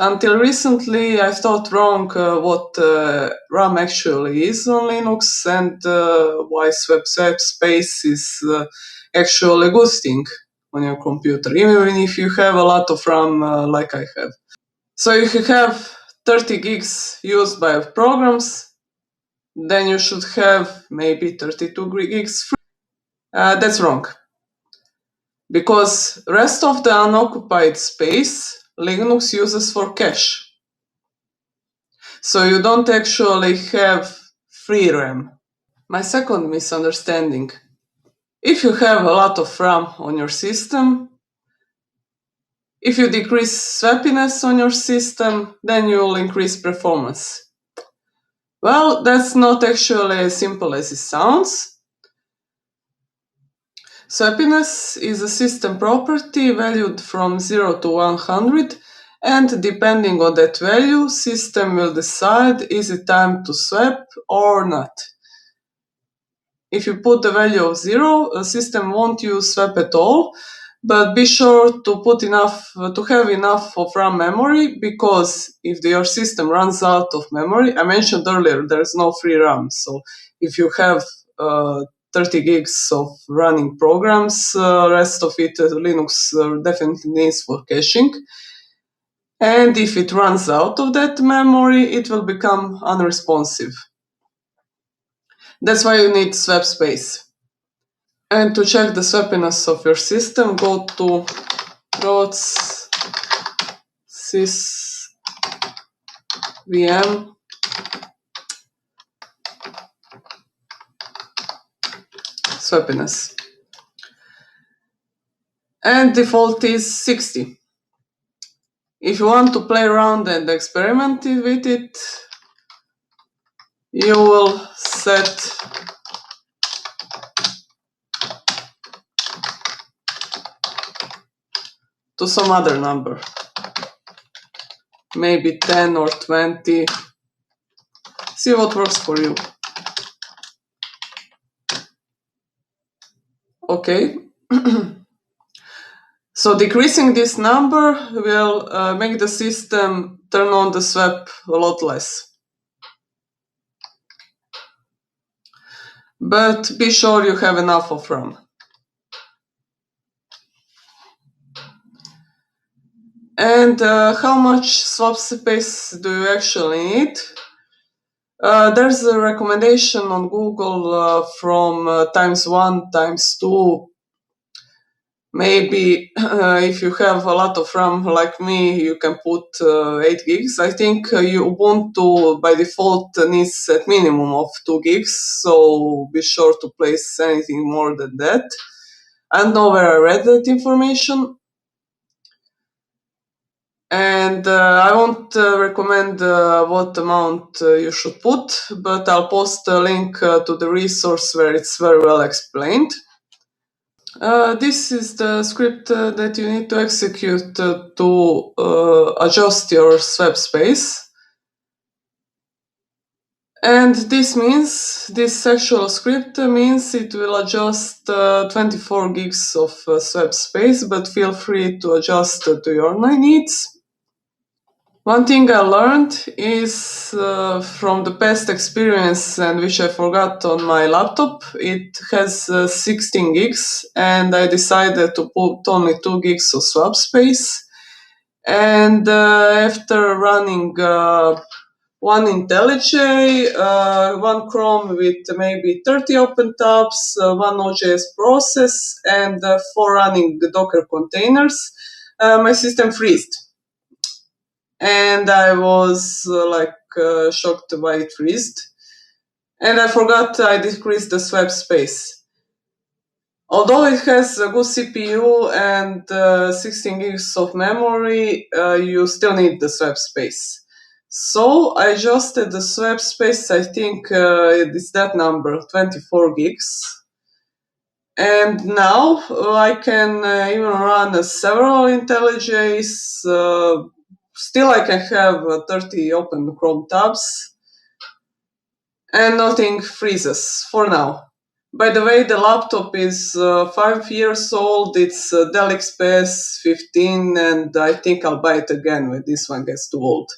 Until recently, I thought wrong what RAM actually is on Linux and why swap space is actually a good thing on your computer, even if you have a lot of RAM like I have. So if you have 30 gigs used by programs, then you should have maybe 32 gigs free. That's wrong. Because rest of the unoccupied space Linux uses for cache. So you don't actually have free RAM. My second misunderstanding. If you have a lot of RAM on your system, if you decrease swappiness on your system, then you will increase performance. Well, that's not actually as simple as it sounds. Swappiness is a system property valued from 0 to 100, and depending on that value, system will decide is it time to swap or not. If you put the value of 0, a system won't use swap at all, but be sure to have enough of RAM memory, because if your system runs out of memory, I mentioned earlier there's no free RAM, so if you have 30 gigs of running programs, rest of it Linux definitely needs for caching. And if it runs out of that memory, it will become unresponsive. That's why you need swap space. And to check the swappiness of your system, go to rots sysvm swappiness. And default is 60. If you want to play around and experiment with it, you will set to some other number, maybe 10 or 20. See what works for you. Okay. So decreasing this number will make the system turn on the swap a lot less. But be sure you have enough of RAM. And how much swap space do you actually need? There's a recommendation on Google from ×1, ×2. Maybe if you have a lot of RAM like me, you can put 8 gigs. I think Ubuntu by default needs at minimum of 2 gigs, so be sure to place anything more than that. I don't know where I read that information. And I won't recommend what amount you should put, but I'll post a link to the resource where it's very well explained. This is the script that you need to execute to adjust your swap space. And this actual script means it will adjust 24 gigs of swap space, but feel free to adjust to your needs. One thing I learned is from the past experience, and which I forgot on my laptop. It has 16 gigs, and I decided to put only 2 gigs of swap space. And after running one IntelliJ, one Chrome with maybe 30 open tabs, one Node.js process, and 4 running Docker containers, my system freezed. And I was shocked why it freezed. And I forgot I decreased the swap space. Although it has a good CPU and 16 gigs of memory, you still need the swap space. So I adjusted the swap space, I think it's that number, 24 gigs. And now I can even run several IntelliJs. Still I can have 30 open Chrome tabs and nothing freezes for now. By the way, the laptop is 5 years old. It's Dell XPS 15, and I think I'll buy it again when this one gets too old.